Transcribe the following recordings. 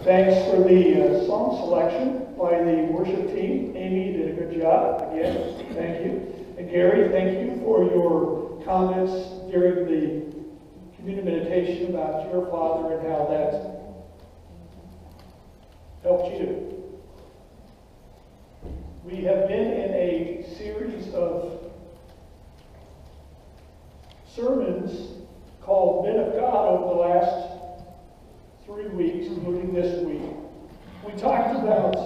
Thanks for the song selection by the worship team. Amy did a good job. Again, thank you. And Gary, thank you for your comments during the community meditation about your father and how that helped you. We have been in a series of sermons called Men of God over the last 3 weeks, including this week. We talked about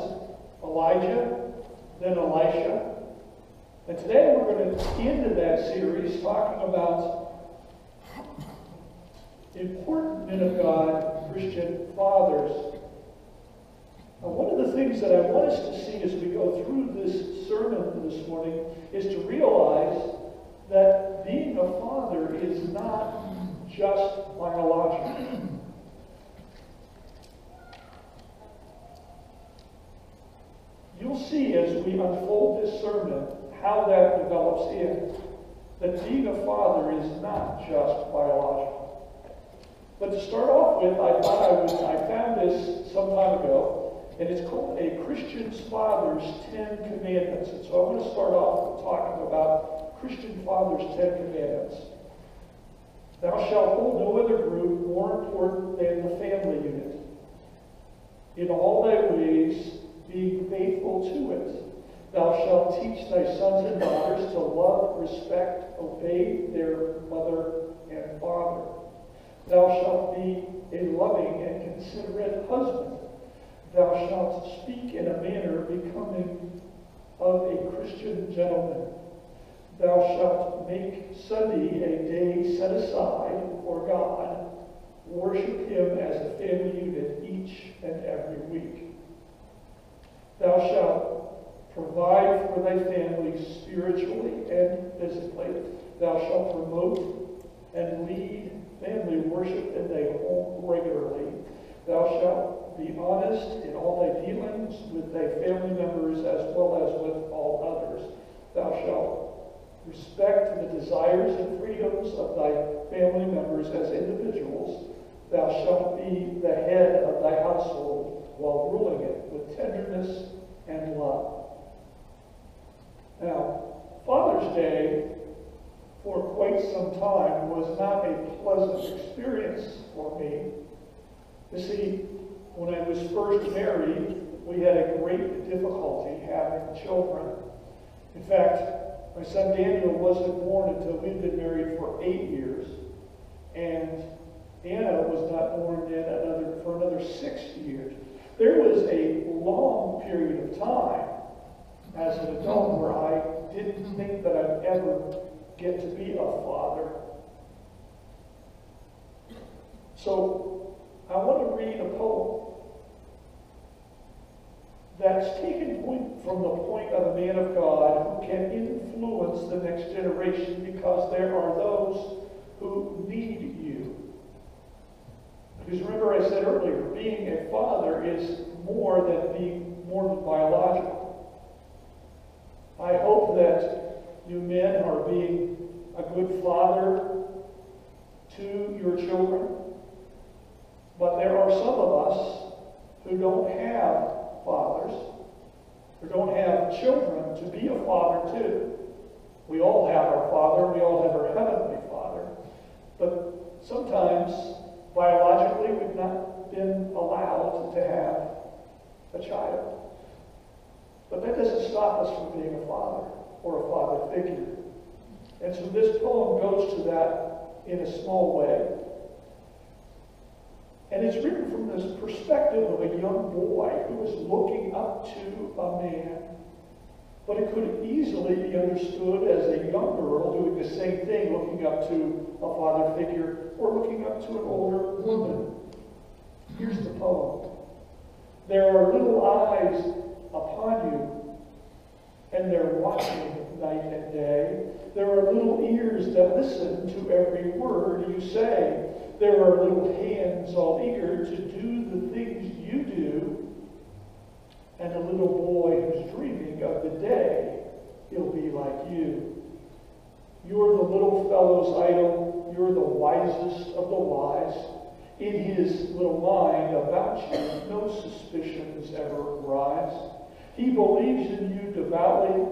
Elijah, then Elisha, and today we're going to end that series talking about important men of God, Christian fathers. Now, one of the things that I want us to see as we go through this sermon this morning is to realize that being a father is not just biological. You'll see as we unfold this sermon how that develops in, that being a father is not just biological. But to start off with, I found this some time ago, and it's called A Christian's Father's 10 Commandments. And so I'm going to start off with talking about Christian Father's 10 Commandments. Thou shalt hold no other group more important than the family unit. In all thy ways, being faithful to it. Thou shalt teach thy sons and daughters to love, respect, obey their mother and father. Thou shalt be a loving and considerate husband. Thou shalt speak in a manner becoming of a Christian gentleman. Thou shalt make Sunday a day set aside for God. Worship him as a family unit each and every week. Thou shalt provide for thy family spiritually and physically. Thou shalt promote and lead family worship in thy home regularly. Thou shalt be honest in all thy dealings with thy family members as well as with all others. Thou shalt respect the desires and freedoms of thy family members as individuals. Thou shalt be the head of thy household while ruling it with tenderness and love. Now, Father's Day, for quite some time, was not a pleasant experience for me. You see, when I was first married, we had a great difficulty having children. In fact, my son Daniel wasn't born until we'd been married for 8 years, and Anna was not born for another 6 years. There was a long period of time as an adult where I didn't think that I'd ever get to be a father. So I want to read a poem that's taken from the point of a man of God who can influence the next generation, because there are those who need you. Because remember I said earlier, being a father is more than biological. I hope that you men are being a good father to your children. But there are some of us who don't have fathers, who don't have children to be a father to. We all have our father, we all have our heavenly father. But sometimes biologically, we've not been allowed to have a child. But that doesn't stop us from being a father or a father figure. And so this poem goes to that in a small way. And it's written from this perspective of a young boy who is looking up to a man. But it could easily be understood as a young girl doing the same thing, looking up to a father figure or looking up to an older woman. Here's the poem. There are little eyes upon you, and they're watching night and day. There are little ears that listen to every word you say. There are little hands all eager to do the things you do, and a little boy who's dreaming of the day he'll be like you. You're the little fellow's idol. You're the wisest of the wise. In his little mind about you, no suspicions ever rise. He believes in you devoutly,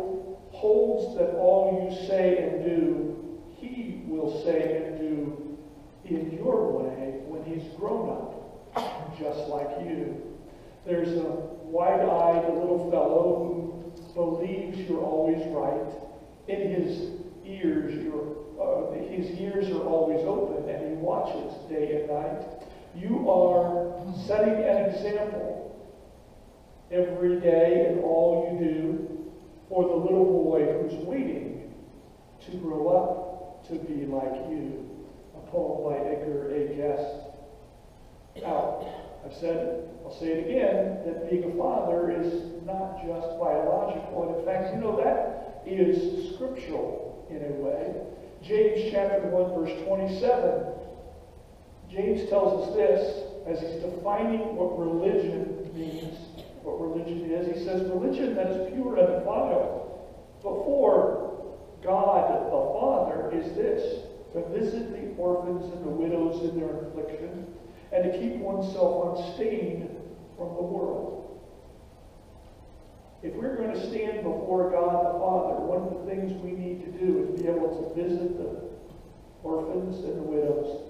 holds that all you say and do, he will say and do in your way when he's grown up, just like you. There's a wide-eyed little fellow who believes you're always right. In his ears, his ears are always open, and he watches day and night. You are setting an example every day in all you do for the little boy who's waiting to grow up to be like you. A poem by Edgar A. Guest. Now, I've said it, I'll say it again, that being a father is not just biological. And in fact, that is scriptural in a way. James chapter 1, verse 27. James tells us this, as he's defining what religion means, what religion is. He says, religion that is pure and undefiled before God the Father is this, to visit the orphans and the widows in their affliction, and to keep oneself unstained from the world. If we're going to stand before God the Father, one of the things we need to do is be able to visit the orphans and the widows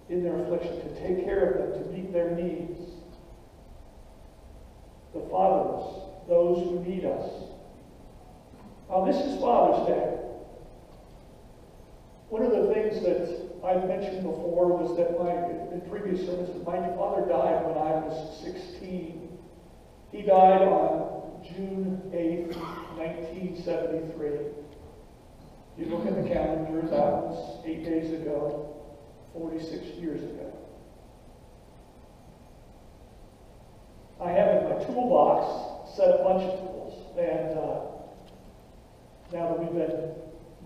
in their affliction, to take care of them, to meet their needs. The fatherless, those who need us. Now, this is Father's Day. One of the things that I've mentioned before was that in previous sermons, that my father died when I was 16. He died on June 8th, 1973. You look at the calendar, that was 8 days ago, 46 years ago. I have in my toolbox set a bunch of tools, and now that we've been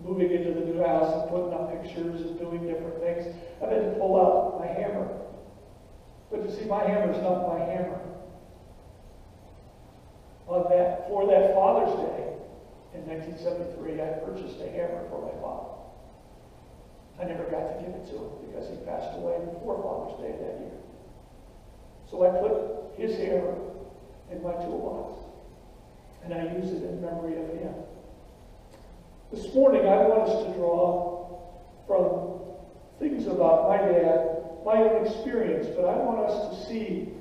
moving into the new house and putting up pictures and doing different things, I've had to pull out my hammer. But you see, my hammer is not my hammer. For that Father's Day in 1973, I purchased a hammer for my father. I never got to give it to him because he passed away before Father's Day that year. So I put his hammer in my toolbox, and I use it in memory of him. This morning, I want us to draw from things about my dad, my own experience, but I want us to see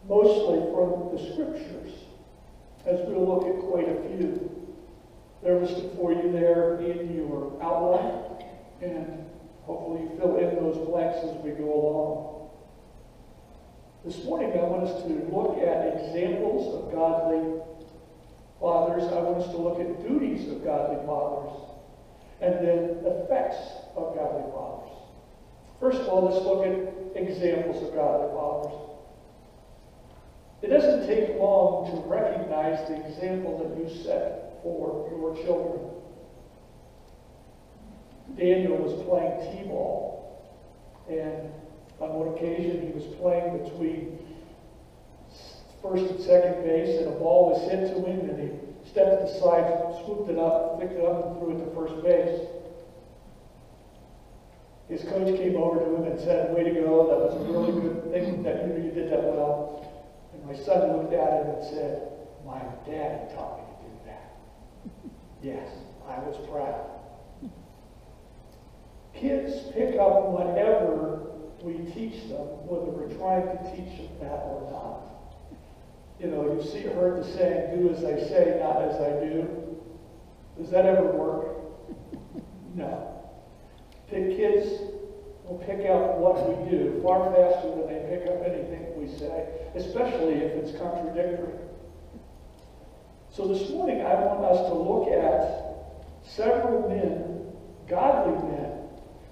mostly from the Scriptures, as we'll look at quite a few. They're listed for you there in your outline, and hopefully you fill in those blanks as we go along. This morning, I want us to look at examples of godly fathers. I want us to look at duties of godly fathers, and then effects of godly fathers. First of all, let's look at examples of godly fathers. It doesn't take long to recognize the example that you set for your children. Daniel was playing t-ball, and on one occasion he was playing between first and second base, and a ball was hit to him, and he stepped to the side, swooped it up, picked it up, and threw it to first base. His coach came over to him and said, "Way to go, that was a really good thing, that you did that well." And my son looked at him and said, "My dad taught me to do that." Yes, I was proud. Kids pick up whatever we teach them, whether we're trying to teach them that or not. You heard the saying, "Do as I say, not as I do." Does that ever work? No. The kids will pick up what we do far faster than they pick up anything we say, especially if it's contradictory. So this morning I want us to look at several men, godly men,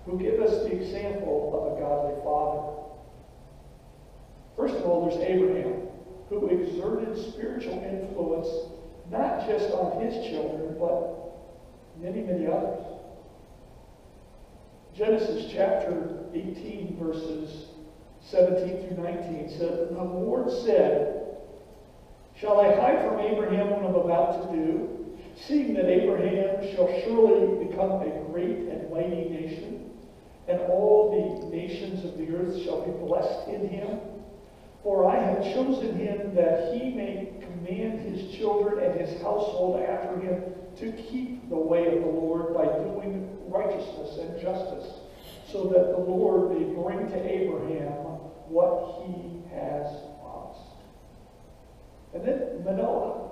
who give us the example of a godly father. First of all, there's Abraham, who exerted spiritual influence not just on his children, but many, many others. Genesis chapter 18, verses 17 through 19 said, "The Lord said, 'Shall I hide from Abraham what I'm about to do, seeing that Abraham shall surely become a great and mighty nation, and all the nations of the earth shall be blessed in him? For I have chosen him that he may command his children and his household after him to keep the way of the Lord by doing righteousness and justice, so that the Lord may bring to Abraham what he has promised. And then Manoah.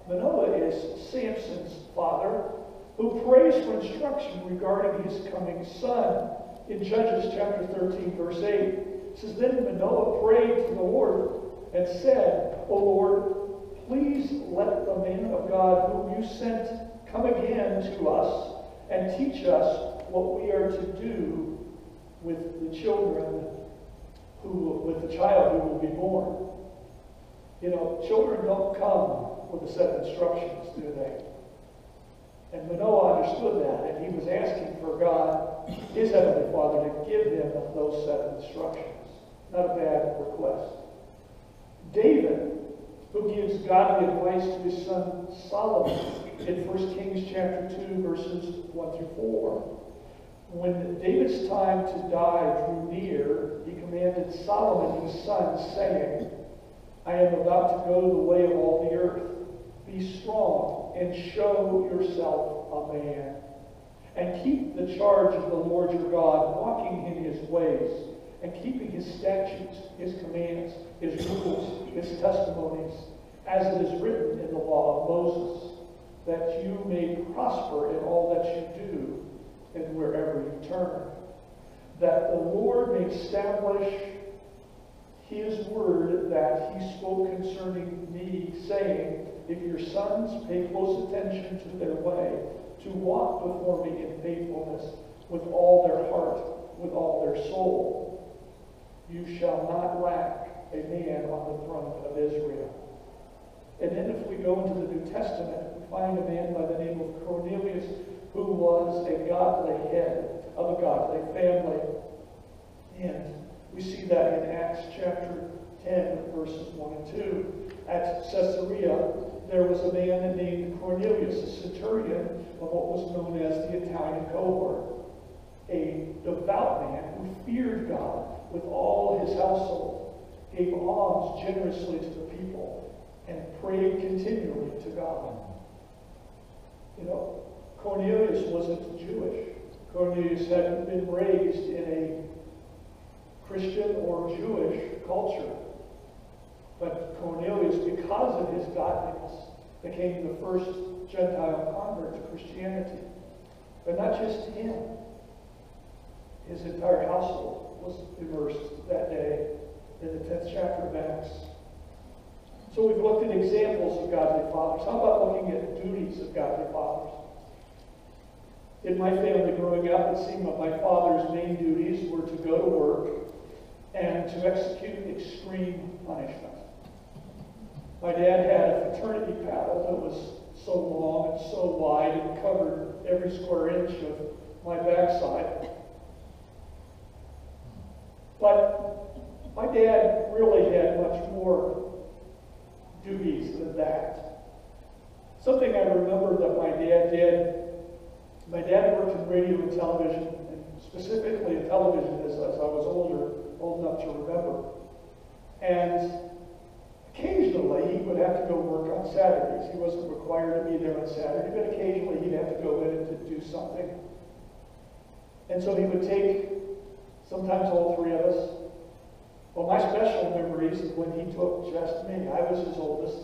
Manoah is Samson's father, who prays for instruction regarding his coming son. In Judges chapter 13, verse 8, it says, Then Manoah prayed to the Lord and said, O Lord, please let the man of God whom you sent come again to us and teach us what we are to do with the child who will be born. You know, children don't come with a set of instructions, do they? And Manoah understood that, and he was asking for God, his heavenly Father, to give him those set of instructions. Not a bad request. David, who gives godly advice to his son Solomon in 1 Kings chapter 2, verses 1 through 4. When David's time to die drew near, he commanded Solomon his son, saying, I am about to go the way of all the earth. Be strong and show yourself a man. And keep the charge of the Lord your God, walking in his ways, and keeping his statutes, his commands, his rules, his testimonies, as it is written in the law of Moses, that you may prosper in all that you do and wherever you turn. That the Lord may establish his word that he spoke concerning me, saying, if your sons pay close attention to their way, to walk before me in faithfulness, with all their heart, with all their soul, you shall not lack a man on the throne of Israel. And then if we go into the New Testament, we find a man by the name of Cornelius, who was a godly head of a godly family. And we see that in Acts chapter 10, verses 1 and 2. At Caesarea, there was a man named Cornelius, a centurion of what was known as the Italian cohort, a devout man who feared God with all his household, gave alms generously to the people, and prayed continually to God. You know, Cornelius wasn't Jewish. Cornelius hadn't been raised in a Christian or Jewish culture. But Cornelius, because of his godliness, became the first Gentile convert to Christianity. But not just him. His entire household was immersed that day in the 10th chapter of Acts. So we've looked at examples of godly fathers. How about looking at duties of godly fathers? In my family growing up, it seemed that my father's main duties were to go to work and to execute extreme punishment. My dad had a fraternity paddle that was so long and so wide and covered every square inch of my backside. But my dad really had much more duties than that. Something I remember that my dad did, my dad worked in radio and television, and specifically in television as I was old enough to remember. And occasionally he would have to go work on Saturdays. He wasn't required to be there on Saturday, but occasionally he'd have to go in and to do something. And so he would take sometimes all three of us. Well, my special memories is when he took just me. I was his oldest.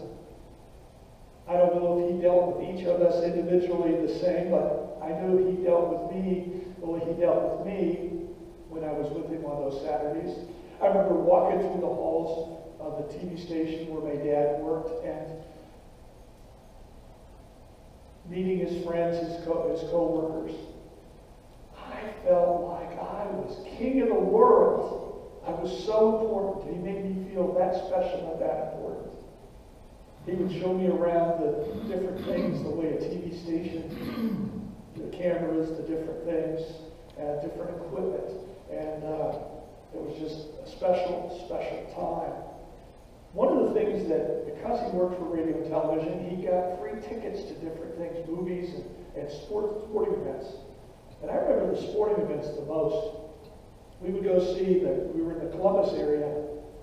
I don't know if he dealt with each of us individually the same, but I knew he dealt with me the way he dealt with me when I was with him on those Saturdays. I remember walking through the halls of the TV station where my dad worked and meeting his friends, his co-workers. I felt like I was king of the world. I was so important. He made me feel that special and that important. He would show me around the different things, the way a TV station, the cameras, the different things, and different equipment. And it was just a special, special time. One of the things that, because he worked for radio and television, he got free tickets to different things, movies and sporting events. And I remember the sporting events the most. We would go see we were in the Columbus area,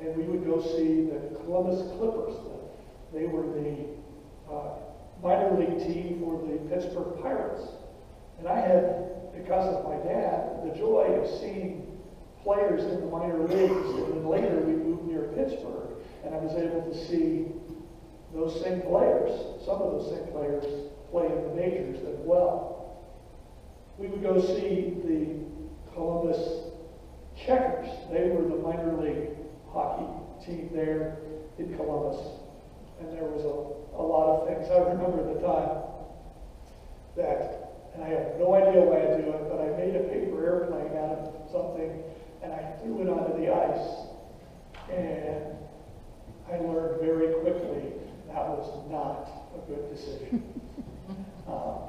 and we would go see the Columbus Clippers. They were the minor league team for the Pittsburgh Pirates. And I had, because of my dad, the joy of seeing players in the minor leagues. And then later we moved near Pittsburgh, and I was able to see those same players, some of those same players, play in the majors as well. We would go see the Columbus Checkers. They were the minor league hockey team there in Columbus. And there was a lot of things. I remember the time that, and I have no idea why I do it, but I made a paper airplane out of something, and I threw it onto the ice. And I learned very quickly that was not a good decision.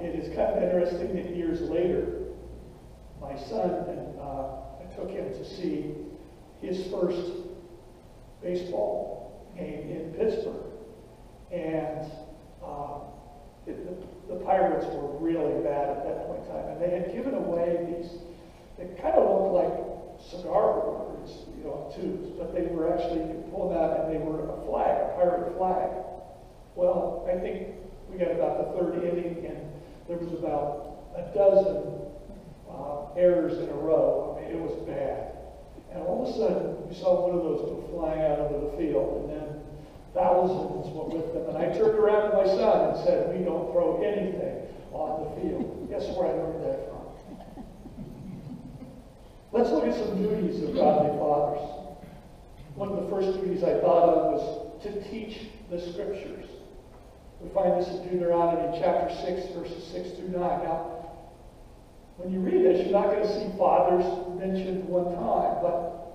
It is kind of interesting that years later, my son, and I took him to see his first baseball game in Pittsburgh. And the Pirates were really bad at that point in time. And they had given away these, they kind of looked like cigar warmers, tubes, but they were actually, you could pull them out and they were a flag, a pirate flag. Well, I think we got about the third inning and there was about a dozen errors in a row. I mean, it was bad. And all of a sudden, we saw one of those go flying out into the field, and then thousands went with them. And I turned around to my son and said, "We don't throw anything on the field." Guess where I learned that from? Let's look at some duties of godly fathers. One of the first duties I thought of was to teach the Scriptures. We find this in Deuteronomy chapter 6, verses 6 through 9. Now, when you read this, you're not going to see fathers mentioned one time, but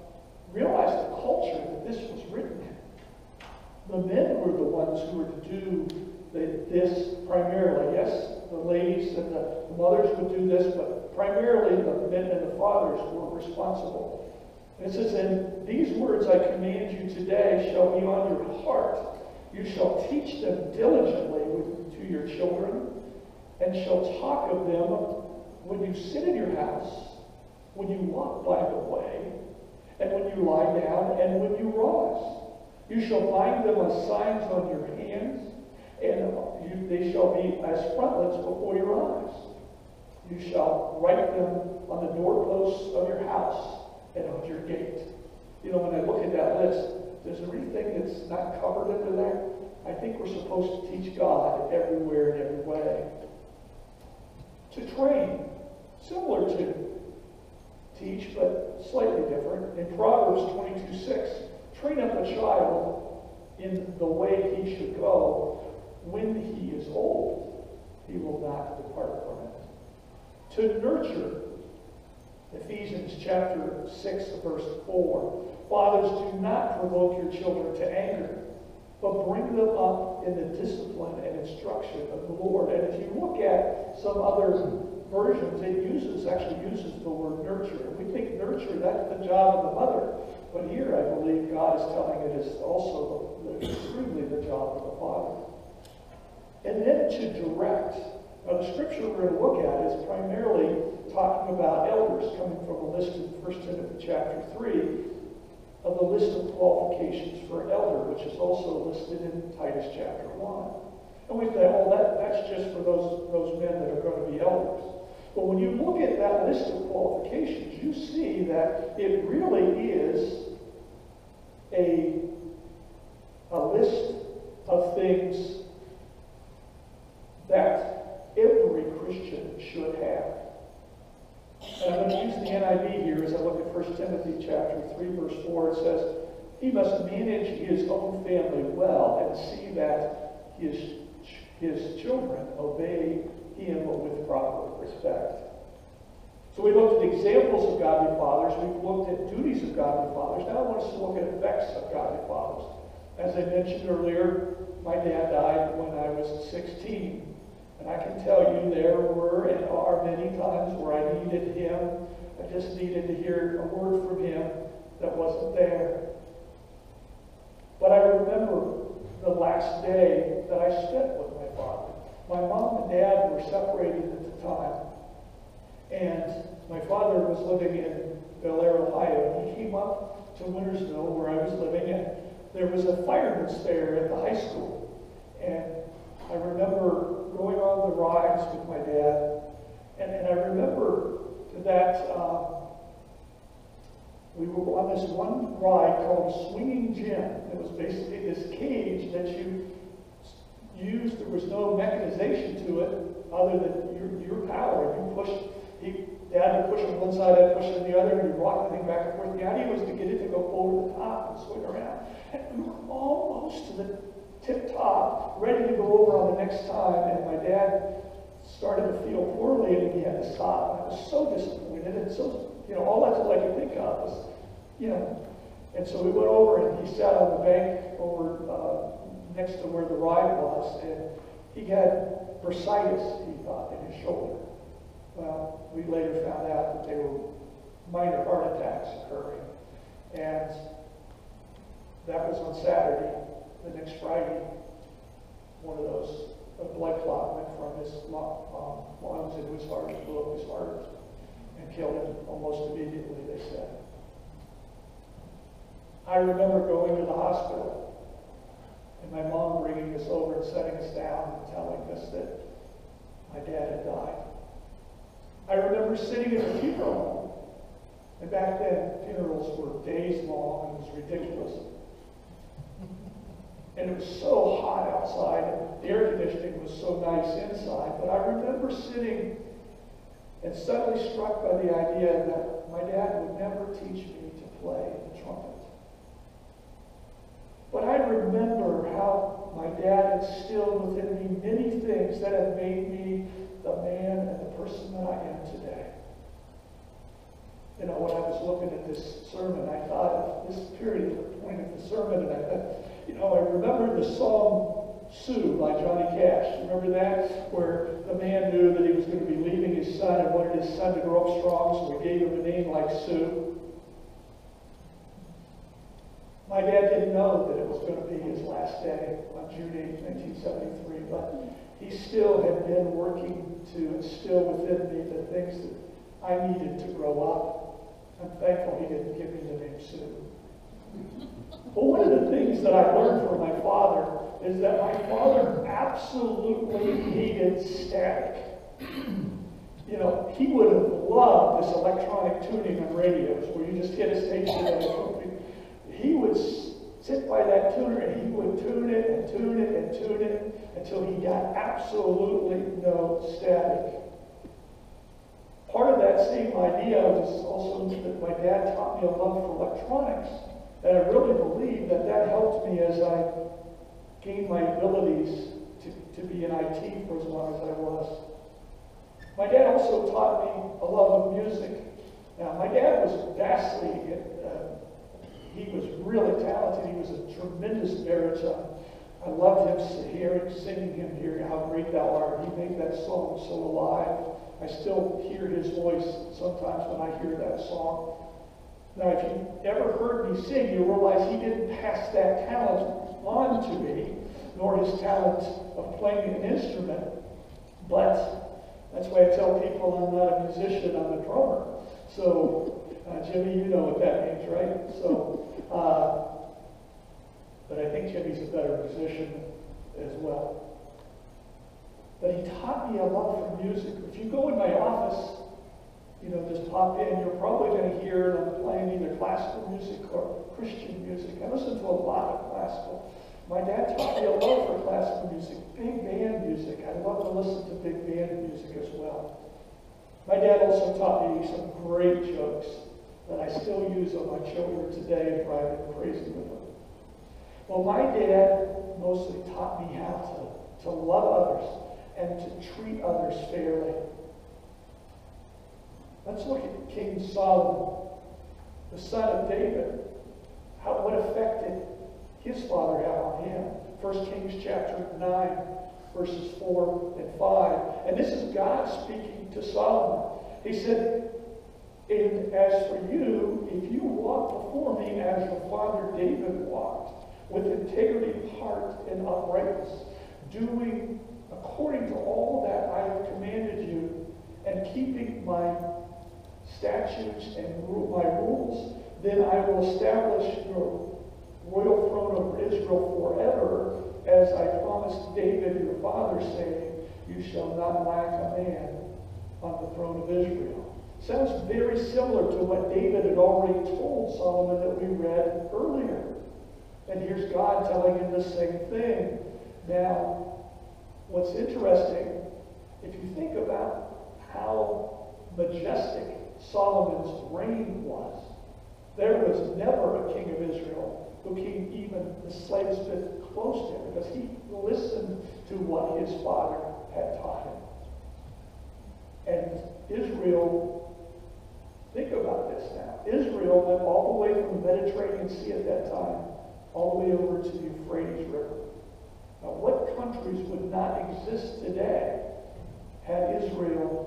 realize the culture that this was written in. The men were the ones who were to do this primarily. Yes, the ladies and the mothers would do this, but primarily the men and the fathers were responsible. And it says, "And these words I command you today shall be on your heart. You shall teach them diligently to your children, and shall talk of them when you sit in your house, when you walk by the way, and when you lie down, and when you rise. You shall bind them as signs on your hands, and they shall be as frontlets before your eyes. You shall write them on the doorposts of your house and on your gate." When I look at that list, is there anything that's not covered under there? I think we're supposed to teach God everywhere and every way. To train, similar to teach, but slightly different. In Proverbs 22:6, "Train up a child in the way he should go. When he is old, he will not depart from it." To nurture, Ephesians chapter 6, verse 4, "Fathers, do not provoke your children to anger, but bring them up in the discipline and instruction of the Lord." And if you look at some other versions, it actually uses the word nurture. And we think nurture, that's the job of the mother. But here I believe God is telling it is also extremely the job of the father. And then to direct. Now the scripture we're going to look at is primarily talking about elders, coming from a list in 1 Timothy chapter 3 of the list of qualifications for elder, which is also listed in Titus chapter 1. And we think, that's just for those men that are going to be elders. But when you look at that list of qualifications, you see that it really is a list of things that every Christian should have. And I'm going to use the NIV here as I look at 1 Timothy chapter 3, verse 4. It says, "He must manage his own family well and see that his children obey him with proper respect." So we looked at examples of godly fathers. We've looked at duties of godly fathers. Now I want us to look at effects of godly fathers. As I mentioned earlier, my dad died when I was 16. And I can tell you there were and are many times where I needed him. I just needed to hear a word from him that wasn't there. But I remember the last day that I spent with my father. My mom and dad were separated at the time. And my father was living in Bel Air, Ohio. And he came up to Wintersville, where I was living, and there was a fireman's fair at the high school. And I remember going on the rides with my dad, and I remember that we were on this one ride called a swinging gym. It was basically this cage that you used. There was no mechanization to it other than your power. You pushed, Dad would push on one side, I'd push on the other, and you'd rock the thing back and forth. The idea was to get it to go over the top and swing around. And we were almost to the tip top, ready to go over on the next time, and my dad started to feel poorly, and he had to stop. And I was so disappointed, and so, all that's all I could think of was, and so we went over, and he sat on the bank over next to where the ride was, and he had bursitis, he thought, in his shoulder. Well, we later found out that they were minor heart attacks occurring, and that was on Saturday. The next Friday, one of those, a blood clot went from his lungs into his heart, and blew up his heart, and killed him almost immediately, they said. I remember going to the hospital, and my mom bringing us over and setting us down and telling us that my dad had died. I remember sitting at the funeral home, and back then, funerals were days long, and it was ridiculous. And it was so hot outside, and the air conditioning was so nice inside. But I remember sitting and suddenly struck by the idea that my dad would never teach me to play the trumpet. But I remember how my dad instilled within me many things that have made me the man and the person that I am today. When I was looking at this sermon, I thought of this period at the point of the sermon, and I remember the song Sue by Johnny Cash. Remember that? Where the man knew that he was going to be leaving his son and wanted his son to grow up strong, so he gave him a name like Sue. My dad didn't know that it was going to be his last day on June 8, 1973, but he still had been working to instill within me the things that I needed to grow up. I'm thankful he didn't give me the name Sue. But one of the things that I learned from my father is that my father absolutely hated static. He would have loved this electronic tuning on radios where you just hit a station and he would sit by that tuner and he would tune it and tune it and tune it until he got absolutely no static. Part of that same idea was also that my dad taught me a love for electronics. And I really believe that helped me as I gained my abilities to be in IT for as long as I was. My dad also taught me a love of music. Now, my dad was vastly, he was really talented. He was a tremendous baritone. I loved him singing him here, How Great Thou Art. He made that song so alive. I still hear his voice sometimes when I hear that song. Now, if you ever heard me sing, you realize he didn't pass that talent on to me, nor his talent of playing an instrument. But that's why I tell people I'm not a musician, I'm a drummer. So, Jimmy, you know what that means, right? So, but I think Jimmy's a better musician as well. But he taught me a love for music. If you go in my office, just pop in, you're probably going to hear them playing either classical music or Christian music. I listen to a lot of classical. My dad taught me a love for classical music, big band music. I love to listen to big band music as well. My dad also taught me some great jokes that I still use on my children today and drive them crazy with them. Well, my dad mostly taught me how to love others and to treat others fairly. Let's look at King Solomon, the son of David. What effect did his father have on him? 1 Kings chapter 9, verses 4 and 5. And this is God speaking to Solomon. He said, "And as for you, if you walk before me as your father David walked, with integrity of heart and uprightness, doing according to all that I have commanded you, and keeping my statutes and my rules, then I will establish your royal throne over Israel forever, as I promised David your father, saying, you shall not lack a man on the throne of Israel. Sounds very similar to what David had already told Solomon that we read earlier. And here's God telling him the same thing. Now, what's interesting, if you think about how majestic Solomon's reign was, there was never a king of Israel who came even the slightest bit close to him, because he listened to what his father had taught him. And Israel, think about this now. Israel went all the way from the Mediterranean Sea at that time, all the way over to the Euphrates River. Now, what countries would not exist today had Israel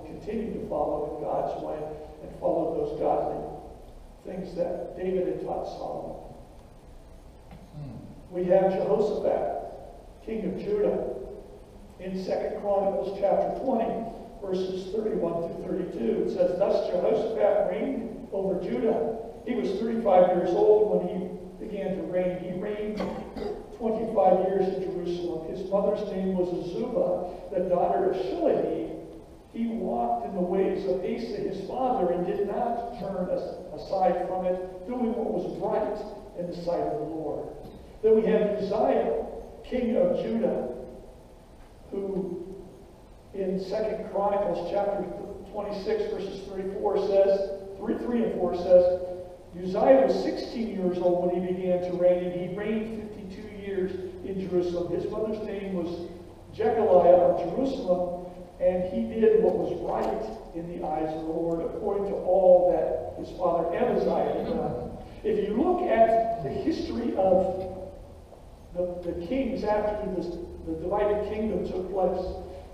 continued to follow in God's way and followed those godly things that David had taught Solomon? We have Jehoshaphat, king of Judah, in 2 Chronicles chapter 20, verses 31 through 32. It says, thus Jehoshaphat reigned over Judah. He was 35 years old when he began to reign. He reigned 25 years in Jerusalem. His mother's name was Azubah, the daughter of Shilhi. He walked in the ways of Asa his father and did not turn aside from it, doing what was right in the sight of the Lord. Then we have Uzziah, king of Judah, who in 2 Chronicles chapter 26, verses 3 and 4 says, Uzziah was 16 years old when he began to reign, and he reigned 52 years in Jerusalem. His mother's name was Jechaliah of Jerusalem, and he did what was right in the eyes of the Lord, according to all that his father Amaziah had done. If you look at the history of the kings after the divided kingdom took place,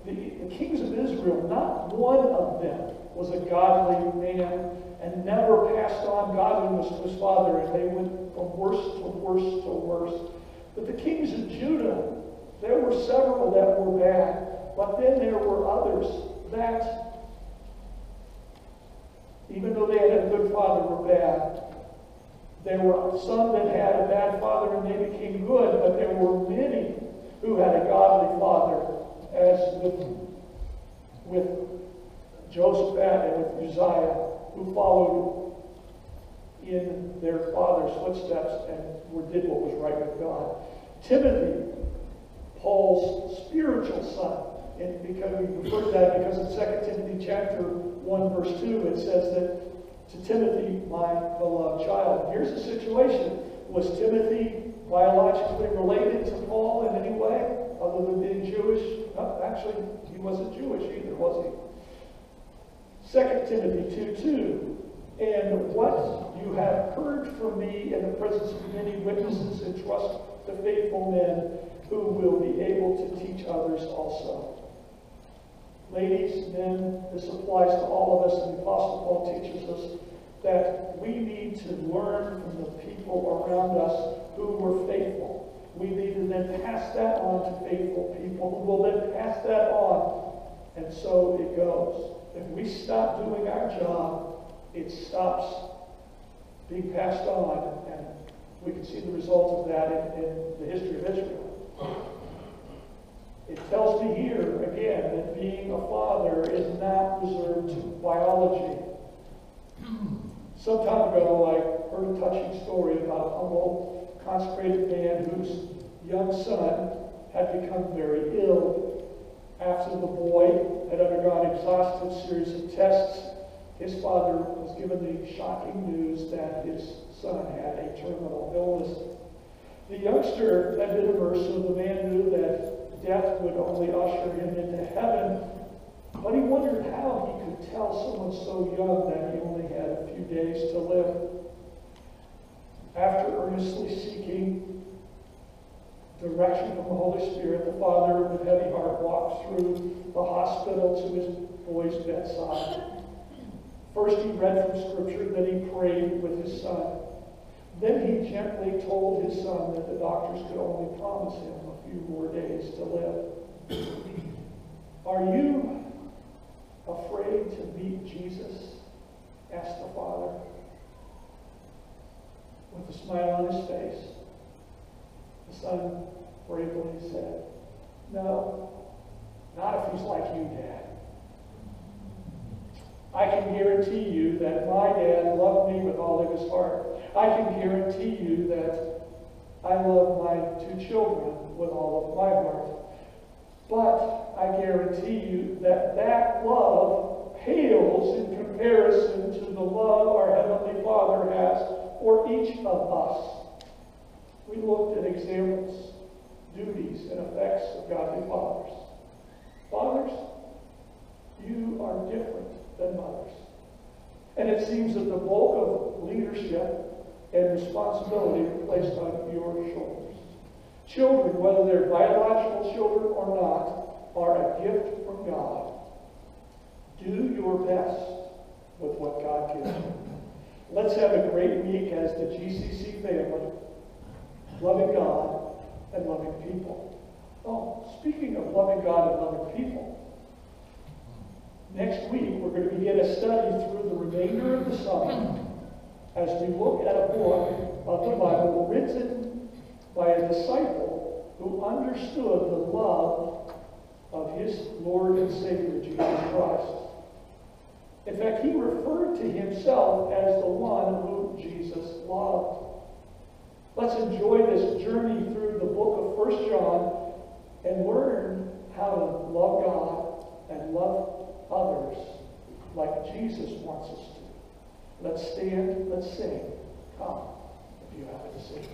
the kings of Israel, not one of them was a godly man and never passed on godliness to his father, and they went from worse to worse to worse. But the kings of Judah, there were several that were bad, but then there were others that, even though they had a good father, were bad. There were some that had a bad father and they became good, but there were many who had a godly father, as with Jehoshaphat and with Uzziah, who followed in their father's footsteps and did what was right with God. Timothy, Paul's spiritual son, and because we refer to that because in 2 Timothy chapter 1, verse 2, it says that to Timothy, my beloved child. Here's the situation. Was Timothy biologically related to Paul in any way, other than being Jewish? No, actually, he wasn't Jewish either, was he? 2 Timothy 2:2. And what you have heard from me in the presence of many witnesses, entrust to faithful men who will be able to teach others also. Ladies, men, this applies to all of us, and the Apostle Paul teaches us that we need to learn from the people around us who were faithful. We need to then pass that on to faithful people who will then pass that on. And so it goes. If we stop doing our job, it stops being passed on, and we can see the results of that in the history of Israel. It tells me here, again, that being a father is not reserved to biology. Some time ago, I heard a touching story about a humble, consecrated man whose young son had become very ill. After the boy had undergone an exhaustive series of tests, his father was given the shocking news that his son had a terminal illness. The youngster had been immersed, so the man knew that death would only usher him into heaven, but he wondered how he could tell someone so young that he only had a few days to live. After earnestly seeking direction from the Holy Spirit, the father with heavy heart walked through the hospital to his boy's bedside. First he read from Scripture, then he prayed with his son. Then he gently told his son that the doctors could only promise him a few more days to live. Are you afraid to meet Jesus? Asked the father. with a smile on his face, the son bravely said, "No, not if he's like you, Dad. I can guarantee you that my dad loved me with all of his heart. I can guarantee you that I love my 2 children with all of my heart. But I guarantee you that that love pales in comparison to the love our Heavenly Father has for each of us." We looked at examples, duties, and effects of godly fathers. Fathers, you are different than mothers. And it seems that the bulk of leadership and responsibility are placed on your shoulders. Children, whether they're biological children or not, are a gift from God. Do your best with what God gives you. Let's have a great week as the GCC family, loving God and loving people. Oh, speaking of loving God and loving people, next week we're going to begin a study through the remainder of the summer as we look at a book of the Bible written by a disciple who understood the love of his Lord and Savior, Jesus Christ. In fact, he referred to himself as the one whom Jesus loved. Let's enjoy this journey through the book of 1 John and learn how to love God and love others like Jesus wants us to. Let's stand, let's sing. Come, if you have it to sing.